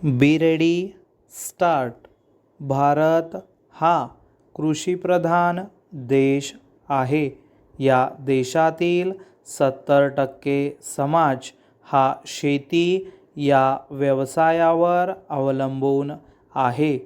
Be ready start. Bharat हा कृषीप्रधान देश आहे. या देशातील 70% समाज हा शेती या व्यवसायावर अवलंबून आहे.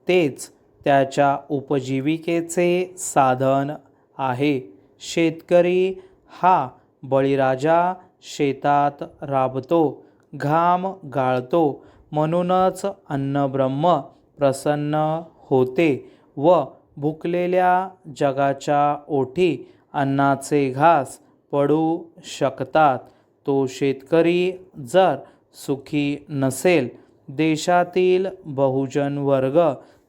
तेच त्याच्या उपजीविकेचे साधन आहे. शेतकरी हा बळीराजा शेतात राबतो, घाम गाळतो. म्हणूनच अन्नब्रह्म प्रसन्न होते व भुकलेल्या जगाच्या ओठी अन्नाचे घास पडू शकतात. तो शेतकरी जर सुखी नसेल, देशातील बहुजन वर्ग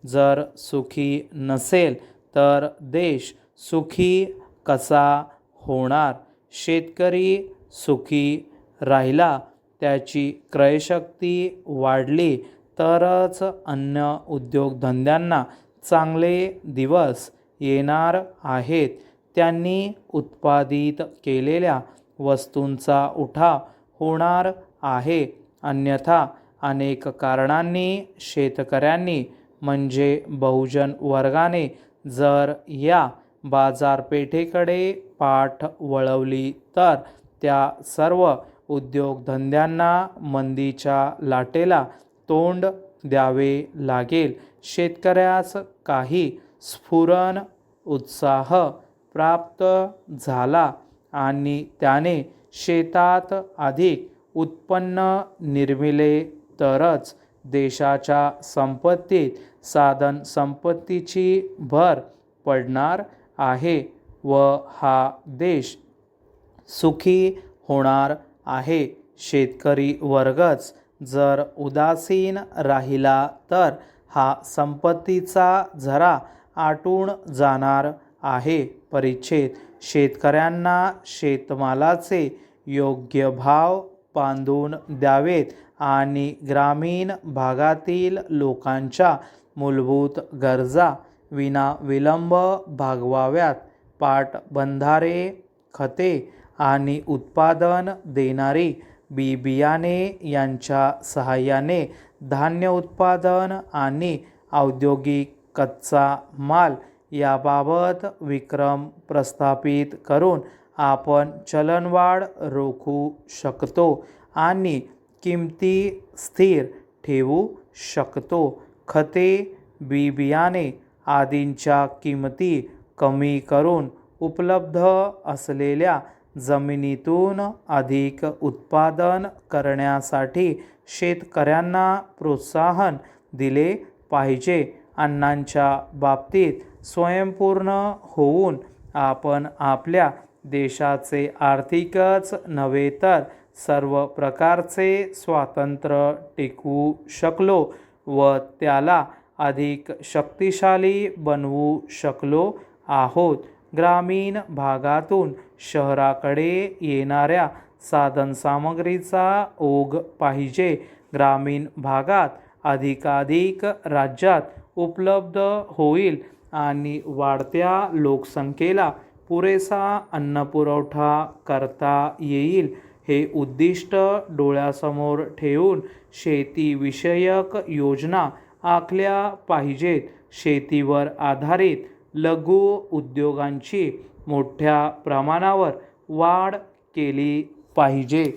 जर सुखी नसेल, तर देश सुखी कसा होणार? शेतकरी सुखी राहिला, त्याची क्रयशक्ती वाढली तरच अन्न उद्योगधंद्यांना चांगले दिवस येणार आहेत. त्यांनी उत्पादित केलेल्या वस्तूंचा उठाव होणार आहे. अन्यथा अनेक कारणांनी शेतकऱ्यांनी म्हणजे बहुजन वर्गाने जर या बाजारपेठेकडे पाठ वळवली तर त्या सर्व उद्योगधंद्यांना मंदीच्या लाटेला तोंड द्यावे लागेल. शेतकऱ्यास काही स्फुरण उत्साह प्राप्त झाला आणि त्याने शेतात अधिक उत्पन्न निर्मिले तरच देशाच्या संपत्तीत साधन संपत्तीची भर पडणार आहे व हा देश सुखी होणार आहे. शेतकरी वर्गच जर उदासीन राहिला तर हा संपत्तीचा झरा आटून जाणार आहे. परिच्छेद. शेतकऱ्यांना शेतमालाचे योग्य भाव बांधून द्यावेत आणि ग्रामीण भागातील लोकांच्या मूलभूत गरजा विनाविलंब भागवाव्यात. पाटबंधारे, खते आणि उत्पादन देणारी बी-बियाणे यांच्या सहाय्याने धान्य उत्पादन आणि औद्योगिक कच्चा माल याबाबत विक्रम प्रस्थापित करून आपण चलनवाढ रोखू शकतो आणि किमती स्थिर ठेवू शकतो. खते, बी-बियाणे आदींच्या किमती कमी करून उपलब्ध असलेल्या जमिनीतून अधिक उत्पादन करण्यासाठी शेतकऱ्यांना प्रोत्साहन दिले पाहिजे. अन्नाच्या बाबतीत स्वयंपूर्ण होऊन आपण आपल्या देशाचे आर्थिकच नव्हे तर सर्व प्रकारचे स्वातंत्र्य टिकवू शकलो व त्याला अधिक शक्तिशाली बनवू शकलो आहोत. ग्रामीण भागातून शहराकडे येणाऱ्या साधनसामग्रीचा ओघ पाहिजे. ग्रामीण भागात अधिकाधिक राज्यात उपलब्ध होईल आणि वाढत्या लोकसंख्येला पुरेसा अन्नपुरवठा करता येईल. हे उद्दिष्ट डोळ्यासमोर ठेवून शेतीविषयक योजना आखल्या पाहिजेत. शेतीवर आधारित लघु उद्योगांची मोठ्या प्रमाणावर वाढ केली पाहिजे.